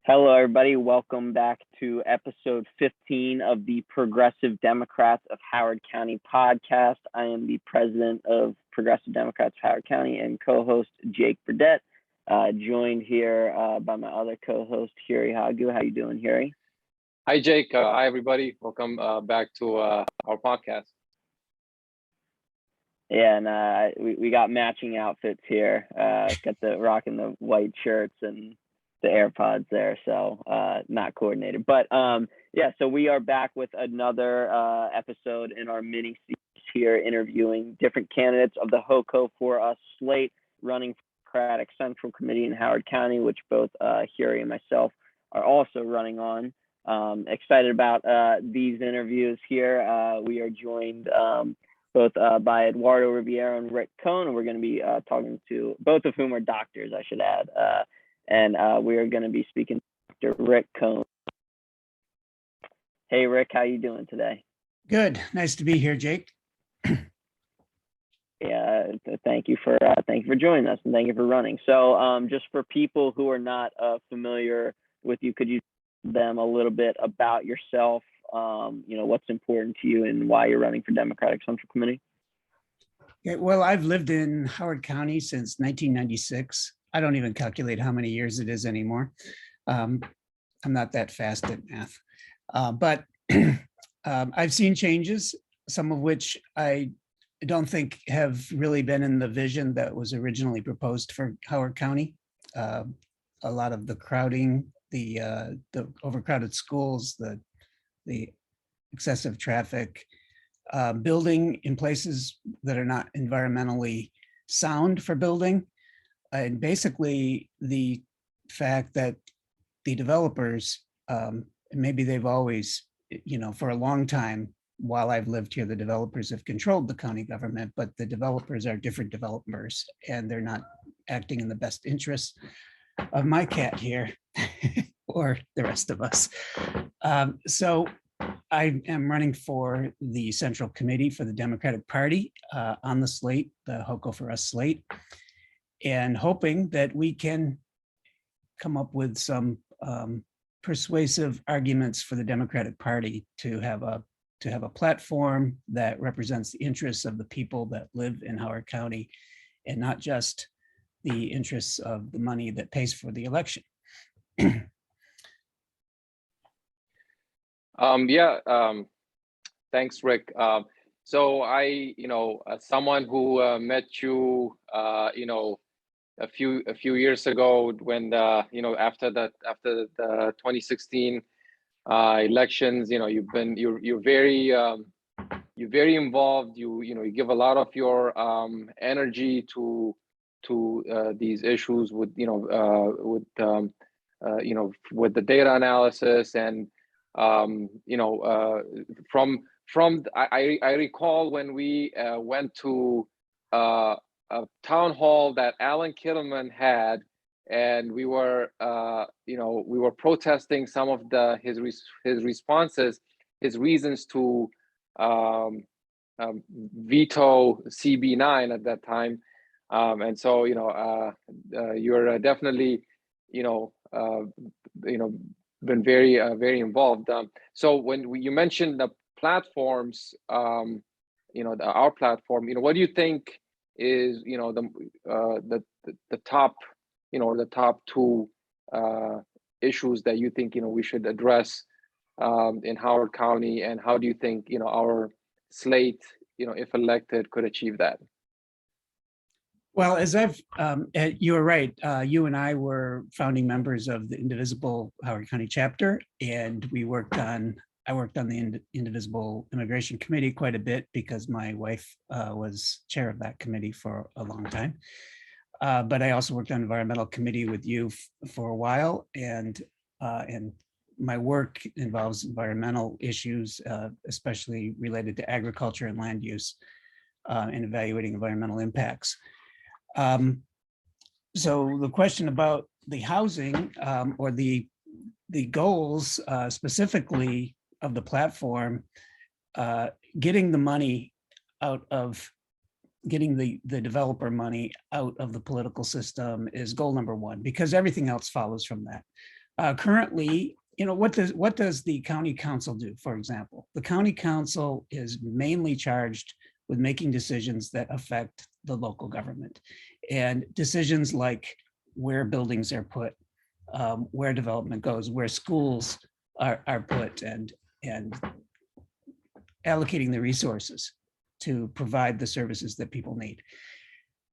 Hello, everybody. Welcome back to episode 15 of the Progressive Democrats of Howard County podcast. I am the president of Progressive Democrats of Howard County and co-host Jake Burdett, joined here by my other co-host, Huri Hagu. How you doing, Huri? Hi, Jake. Hi, everybody. Welcome back to our podcast. Yeah, and we got matching outfits here. Got the rocking the white shirts and the AirPods there, so not coordinated. But yeah, so we are back with another episode in our mini series here, interviewing different candidates of the HoCo4Us slate running for Democratic Central Committee in Howard County, which both Huri and myself are also running on. Excited about these interviews here. We are joined both by Eduardo Riviero and Rick Kohn, and we're going to be talking to both of whom are doctors, I should add. And we are going to be speaking to Dr. Rick Kohn. Hey, Rick, how you doing today? Good. Nice to be here, Jake. Yeah, thank you for joining us, and thank you for running. So, just for people who are not familiar with you, could you tell them a little bit about yourself? What's important to you and why you're running for Democratic Central Committee? Okay, well, I've lived in Howard County since 1996. I don't even calculate how many years it is anymore. I'm not that fast at math, but I've seen changes, some of which I don't think have really been in the vision that was originally proposed for Howard County. A lot of the crowding, the overcrowded schools, the excessive traffic, building in places that are not environmentally sound for building. And basically the fact that the developers, maybe they've always, for a long time while I've lived here, the developers have controlled the county government, but the developers are different developers and they're not acting in the best interests of my cat here or the rest of us. So I am running for the Central Committee for the Democratic Party on the slate, the HoCo4Us slate, and hoping that we can come up with some persuasive arguments for the Democratic Party to have a platform that represents the interests of the people that live in Howard County and not just the interests of the money that pays for the election. Thanks, Rick. So I, as someone who met you, a few years ago when after the 2016 elections, you're very involved. You give a lot of your energy to these issues with with the data analysis and I recall when we went to a town hall that Alan Kittleman had, and we were protesting some of his responses, his reasons to veto CB9 at that time, and so you're definitely been very involved. So when you mentioned the platforms, our platform, what do you think is the top the top two issues that you think we should address in Howard County, and how do you think our slate if elected could achieve that? Well, as you were right, you and I were founding members of the Indivisible Howard County chapter, and I worked on the Indivisible Immigration Committee quite a bit because my wife was chair of that committee for a long time. But I also worked on environmental committee with you for a while, and my work involves environmental issues, especially related to agriculture and land use, and evaluating environmental impacts. So the question about the housing or the goals specifically of the platform, getting the money out of, getting the developer money out of the political system is goal number one, because everything else follows from that. Currently, what does the county council do, for example? The county council is mainly charged with making decisions that affect the local government, and decisions like where buildings are put, where development goes, where schools are put, and allocating the resources to provide the services that people need.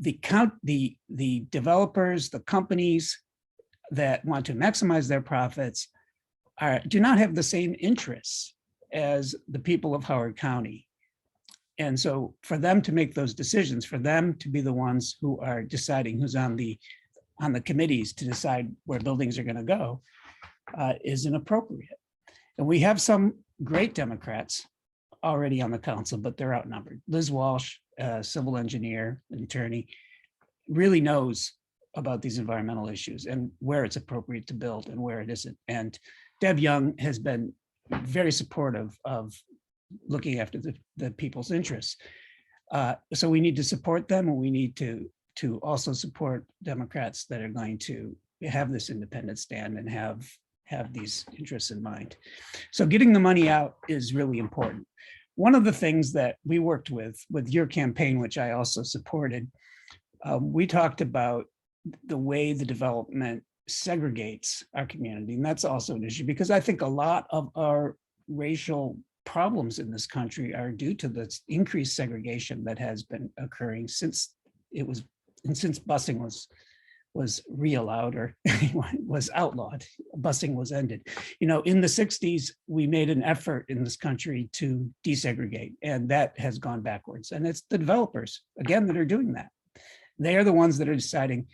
The developers, the companies that want to maximize their profits do not have the same interests as the people of Howard County. And so for them to make those decisions, for them to be the ones who are deciding who's on the committees to decide where buildings are going to go, is inappropriate. And we have some great Democrats already on the council, but they're outnumbered. Liz Walsh, civil engineer, attorney, really knows about these environmental issues and where it's appropriate to build and where it isn't. And Deb Young has been very supportive of looking after the people's interests. So we need to support them, and we need to also support Democrats that are going to have this independent stand and have these interests in mind. So getting the money out is really important. One of the things that we worked with your campaign, which I also supported, we talked about the way the development segregates our community. And that's also an issue, because I think a lot of our racial problems in this country are due to the increased segregation that has been occurring since busing was re-allowed, or was outlawed. Busing was ended. In the 60s, we made an effort in this country to desegregate, and that has gone backwards. And it's the developers, again, that are doing that. They are the ones that are deciding,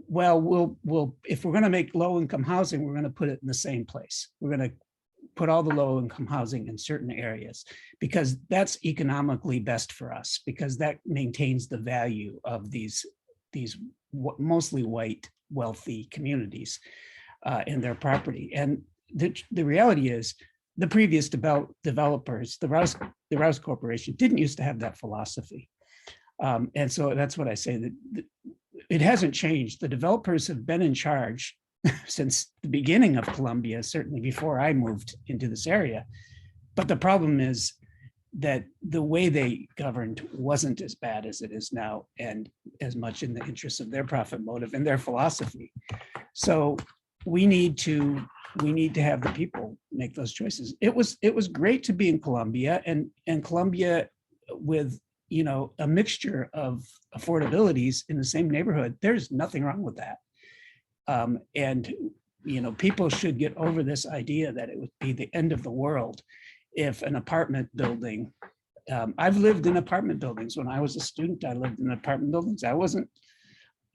well, we'll if we're going to make low-income housing, we're going to put it in the same place. We're going to put all the low-income housing in certain areas, because that's economically best for us, because that maintains the value of these mostly white, wealthy communities in their property. And the reality is, the previous developers, the Rouse Corporation, didn't used to have that philosophy. And so that's what I say, that it hasn't changed. The developers have been in charge since the beginning of Columbia, certainly before I moved into this area. But the problem is that the way they governed wasn't as bad as it is now, and as much in the interest of their profit motive and their philosophy. So we need to have the people make those choices. It was great to be in Columbia, and Columbia with a mixture of affordabilities in the same neighborhood. There's nothing wrong with that. And people should get over this idea that it would be the end of the world if an apartment building, I've lived in apartment buildings. When I was a student, I lived in apartment buildings. I wasn't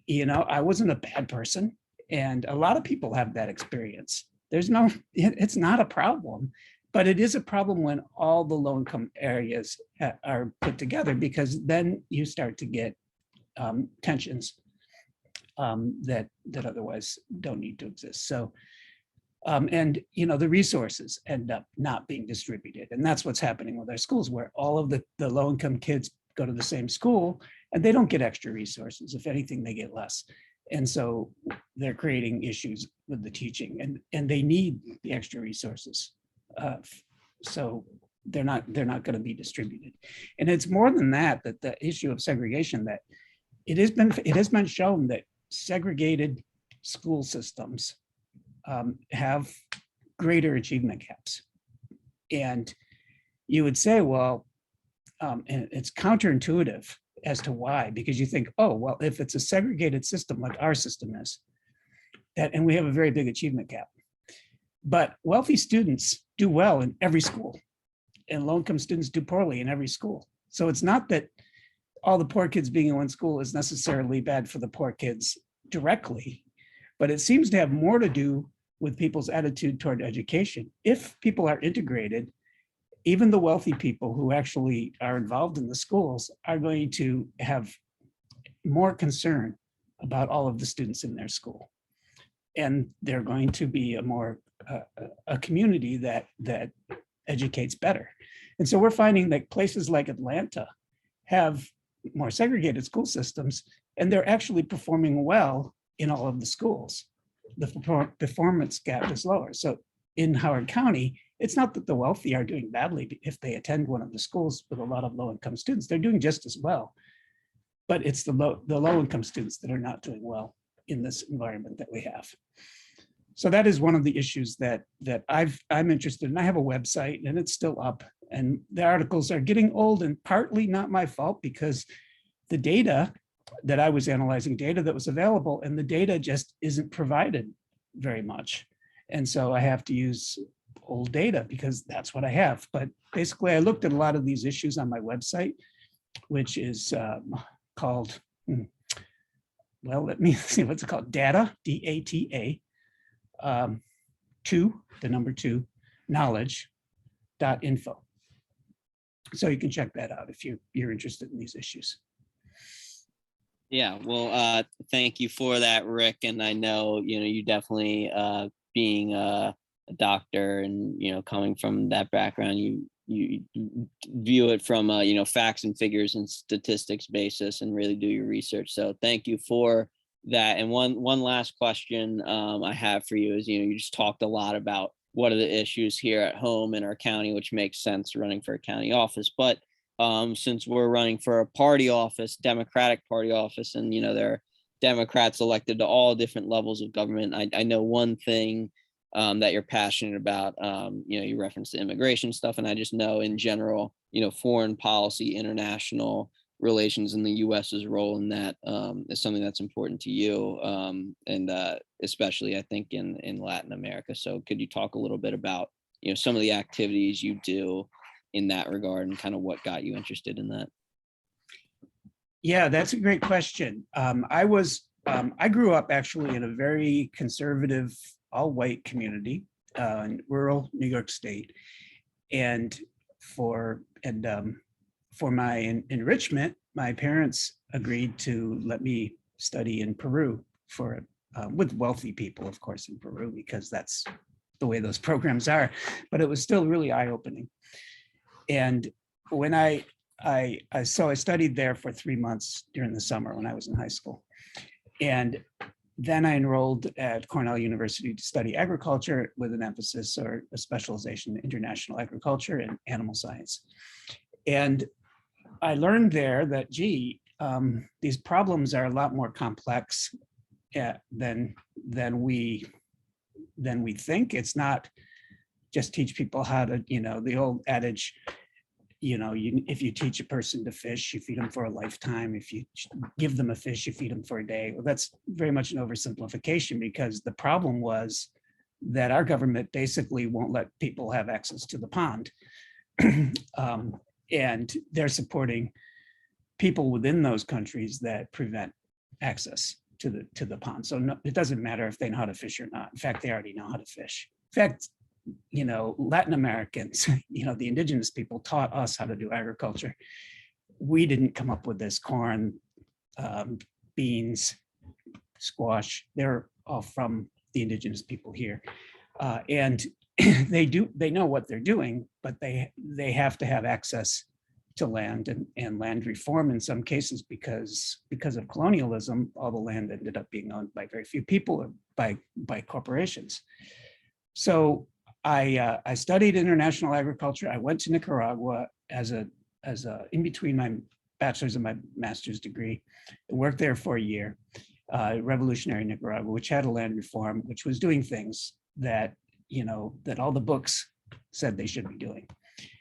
a bad person. And a lot of people have that experience. It's not a problem, but it is a problem when all the low-income areas are put together, because then you start to get tensions that otherwise don't need to exist. So, and the resources end up not being distributed, and that's what's happening with our schools, where all of the low-income kids go to the same school, and they don't get extra resources. If anything, they get less. And so they're creating issues with the teaching, and they need the extra resources. So they're not going to be distributed. And it's more than that the issue of segregation, that it has been shown that segregated school systems have greater achievement gaps. And you would say, well, and it's counterintuitive as to why, because you think, oh, well, if it's a segregated system like our system is, and we have a very big achievement gap, but wealthy students do well in every school, and low-income students do poorly in every school. So it's not that all the poor kids being in one school is necessarily bad for the poor kids directly, but it seems to have more to do with people's attitude toward education. If people are integrated, even the wealthy people who actually are involved in the schools are going to have more concern about all of the students in their school. And they're going to be a community that educates better. And so we're finding that places like Atlanta have more segregated school systems, and they're actually performing well in all of the schools. performance gap is lower. So in Howard County, it's not that the wealthy are doing badly if they attend one of the schools with a lot of low-income students. They're doing just as well. But it's the low-income students that are not doing well in this environment that we have. So that is one of the issues that I'm interested in. I have a website and it's still up, and the articles are getting old, and partly not my fault, because the data that I was analyzing, data that was available, and the data just isn't provided very much. And so I have to use old data because that's what I have. But basically, I looked at a lot of these issues on my website, which is called, well, let me see what's it called, data, DATA, 2, the number 2, knowledge.info. So you can check that out if you're interested in these issues. Yeah, well, thank you for that, Rick. And I know, you definitely being a doctor and, coming from that background, you view it from facts and figures and statistics basis and really do your research. So thank you for that. And one last question I have for you is, you just talked a lot about what are the issues here at home in our county, which makes sense running for a county office. But since we're running for a party office, Democratic Party office, and there are Democrats elected to all different levels of government, I know one thing that you're passionate about. You referenced the immigration stuff, and I just know in general, foreign policy, international relations, and the U.S.'s role in that is something that's important to you, and especially I think in Latin America. So could you talk a little bit about some of the activities you do in that regard and kind of what got you interested in that? Yeah, that's a great question. I grew up actually in a very conservative, all-white community in rural New York State, and for my enrichment, my parents agreed to let me study in Peru with wealthy people, of course, in Peru, because that's the way those programs are. But it was still really eye-opening. And when I studied there for 3 months during the summer when I was in high school. And then I enrolled at Cornell University to study agriculture with an emphasis or a specialization in international agriculture and animal science. And I learned there that, these problems are a lot more complex than we think. It's not just teach people how to, the old adage, if you teach a person to fish, you feed them for a lifetime. If you give them a fish, you feed them for a day. Well, that's very much an oversimplification, because the problem was that our government basically won't let people have access to the pond. And they're supporting people within those countries that prevent access to the pond. So no, it doesn't matter if they know how to fish or not. In fact, they already know how to fish. In fact, Latin Americans, the indigenous people taught us how to do agriculture. We didn't come up with this. Corn, beans, squash, they're all from the indigenous people here. And they know what they're doing, but they have to have access to land and land reform in some cases because of colonialism. All the land ended up being owned by very few people or by corporations. So I studied international agriculture. I went to Nicaragua as in between my bachelor's and my master's degree. I worked there for a year, revolutionary Nicaragua, which had a land reform, which was doing things that all the books said they should be doing.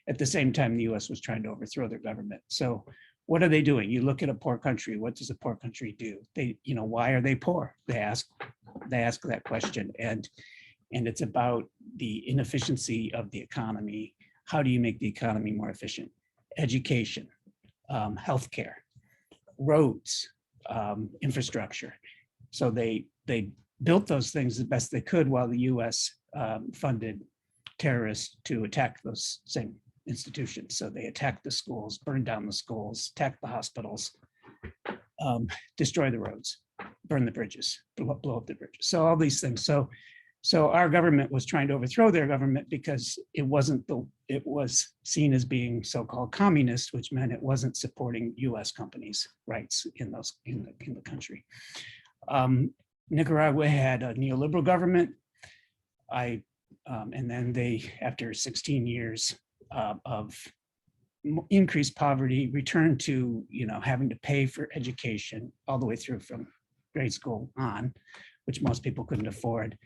At the same time, the US was trying to overthrow their government. So what are they doing? You look at a poor country, what does a poor country do? Why are they poor? They ask that question. And it's about the inefficiency of the economy. How do you make the economy more efficient? Education, healthcare, roads, infrastructure. So they built those things the best they could while the US funded terrorists to attack those same institutions. So they attacked the schools, burned down the schools, attacked the hospitals, destroy the roads, burn the bridges, blow up the bridges. So all these things. So our government was trying to overthrow their government because it was seen as being so-called communist, which meant it wasn't supporting US companies' rights in the country. Nicaragua had a neoliberal government. And then they, after 16 years of increased poverty, returned to, having to pay for education all the way through from grade school on, which most people couldn't afford.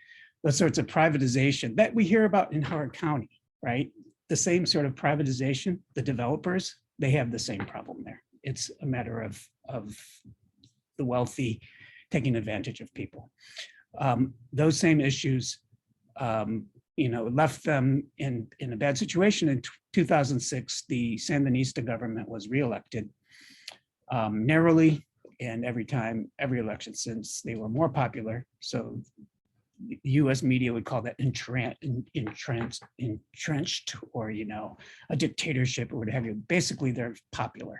Those sorts of privatization that we hear about in Howard County, right? The same sort of privatization, the developers, they have the same problem there. It's a matter of the wealthy taking advantage of people. Those same issues, left them in a bad situation. In 2006, the Sandinista government was reelected narrowly, and every election since, they were more popular. So the US media would call that entrenched, or, a dictatorship or what have you. Basically, they're popular.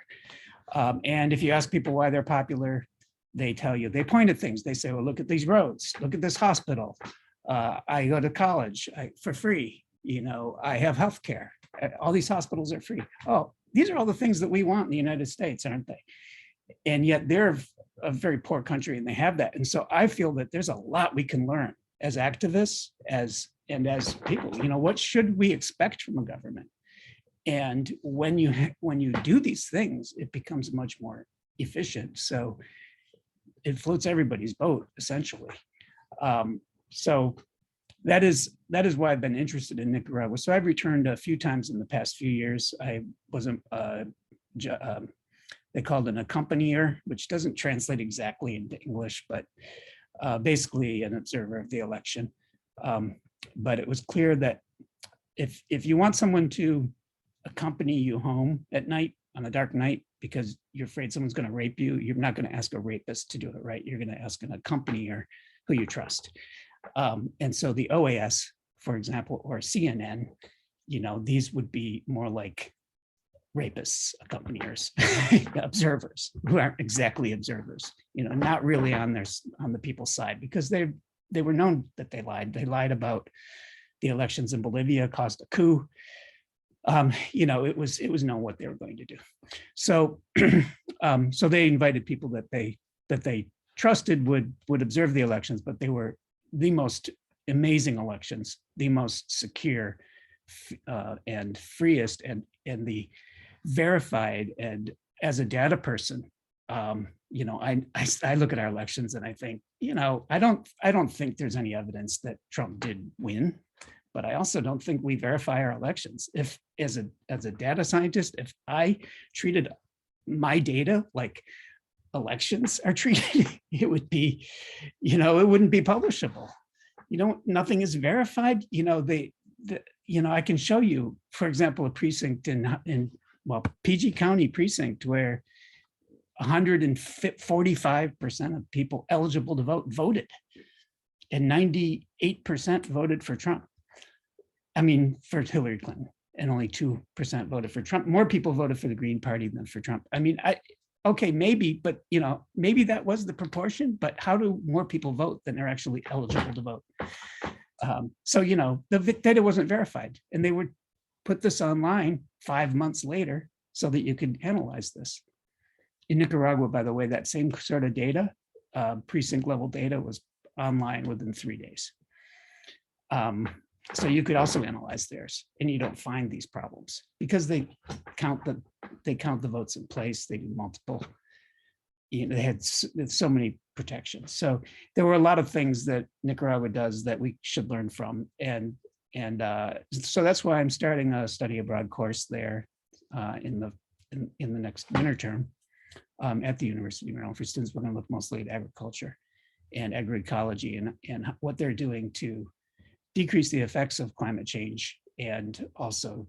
And if you ask people why they're popular, they tell you, they point at things. They say, well, look at these roads, look at this hospital. I go to college for free. I have healthcare. All these hospitals are free. Oh, these are all the things that we want in the United States, aren't they? And yet they're a very poor country and they have that. And so I feel that there's a lot we can learn as activists, as people. What should we expect from a government? And when you do these things, it becomes much more efficient. So it floats everybody's boat, essentially. So that is why I've been interested in Nicaragua. So I've returned a few times in the past few years. I was they called an accompanier, which doesn't translate exactly into English, but basically an observer of the election. But it was clear that if you want someone to accompany you home at night, on a dark night, because you're afraid someone's going to rape you, you're not going to ask a rapist to do it, right? You're going to ask an accompanier who you trust. And so the OAS, for example, or CNN, these would be more like rapists, accompaniers, observers who aren't exactly observers, not really on the people's side, because they were known that they lied. They lied about the elections in Bolivia, caused a coup. It was known what they were going to do. So, so they invited people that they trusted would observe the elections, but they were the most amazing elections, the most secure and freest, and the verified. And as a data person, I look at our elections and I think, I don't think there's any evidence that Trump did win. But I also don't think we verify our elections. If, as a data scientist, if I treated my data like elections are treated, it would be, it wouldn't be publishable. Nothing is verified. I can show you, for example, a precinct in PG County precinct where 145% of people eligible to vote voted, and 98% voted for Trump. For Hillary Clinton, and only 2% voted for Trump. More people voted for the Green Party than for Trump. Okay, maybe, but maybe that was the proportion, but how do more people vote than are actually eligible to vote? So, the data wasn't verified, and they would put this online 5 months later so that you could analyze this. In Nicaragua, by the way, that same sort of data, precinct level data, was online within 3 days. So you could also analyze theirs, and you don't find these problems because they count the votes in place. They do multiple. They had so many protections. So there were a lot of things that Nicaragua does that we should learn from, and so that's why I'm starting a study abroad course there in the next winter term at the University of Maryland. For students, we're going to look mostly at agriculture and agroecology and what they're doing to decrease the effects of climate change, and also,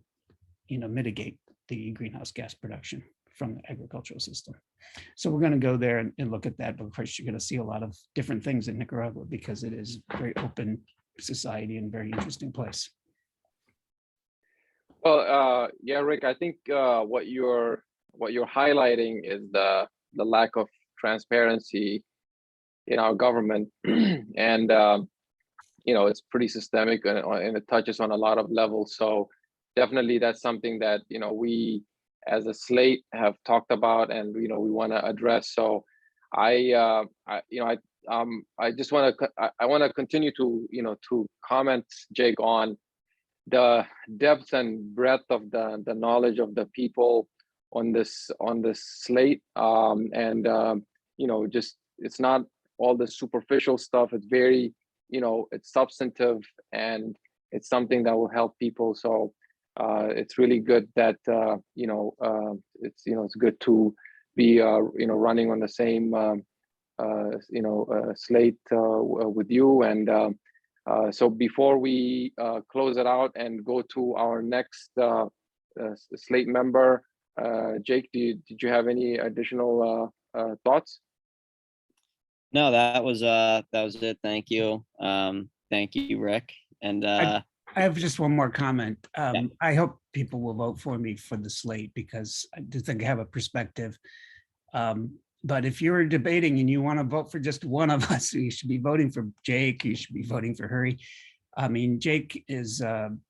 mitigate the greenhouse gas production from the agricultural system. So we're going to go there and look at that. But of course, you're going to see a lot of different things in Nicaragua because it is a very open society and very interesting place. Well, yeah, Rick, I think what you're highlighting is the lack of transparency in our government, and it's pretty systemic, and it touches on a lot of levels. So definitely that's something that, we as a Slate have talked about, and, we want to address. So I just want to I want to continue to to comment, Jake, on the depth and breadth of the knowledge of the people on this slate, just it's not all the superficial stuff. It's very it's substantive, and it's something that will help people. So it's really good that it's good to be running on the same slate with you. And so before we close it out and go to our next slate member, Jake, did you have any additional thoughts? No, that was it. Thank you. Thank you, Rick. And I have just one more comment. Yeah. I hope people will vote for me for the slate, because I do think I have a perspective. But if you're debating and you want to vote for just one of us, you should be voting for Jake. You should be voting for Hurry. I mean, Jake is, I'm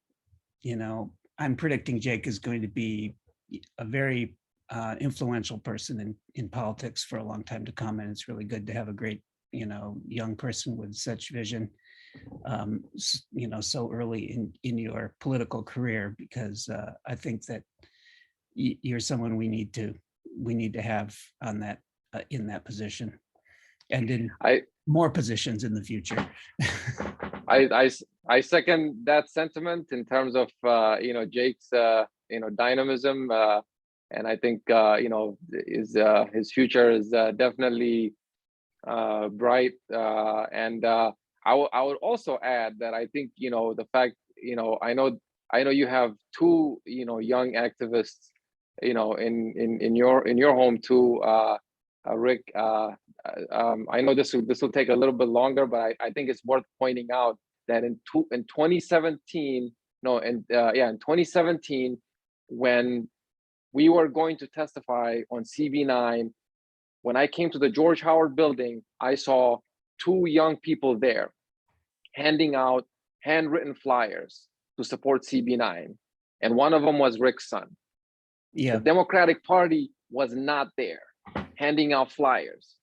predicting Jake is going to be a very influential person in politics for a long time to come. And it's really good to have a great, young person with such vision, so early in your political career, because I think that you're someone we need to have on that, in that position, and in more positions in the future. I second that sentiment in terms of Jake's dynamism, and I think his future is definitely bright. And I would also add that I think the fact I know you have two young activists in your home too, Rick. I know this will take a little bit longer, but I think it's worth pointing out that in 2017, in 2017, when we were going to testify on CB9, when I came to the George Howard building, I saw two young people there handing out handwritten flyers to support CB9, and one of them was Rick's son. Yeah. The Democratic Party was not there handing out flyers.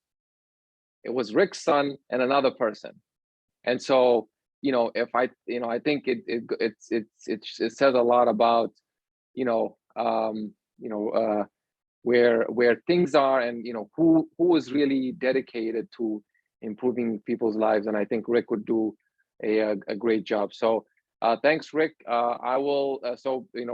It was Rick's son and another person. And so, if I think it says a lot about, where things are, and who is really dedicated to improving people's lives. And I think Rick would do a great job. So thanks, Rick. I will. So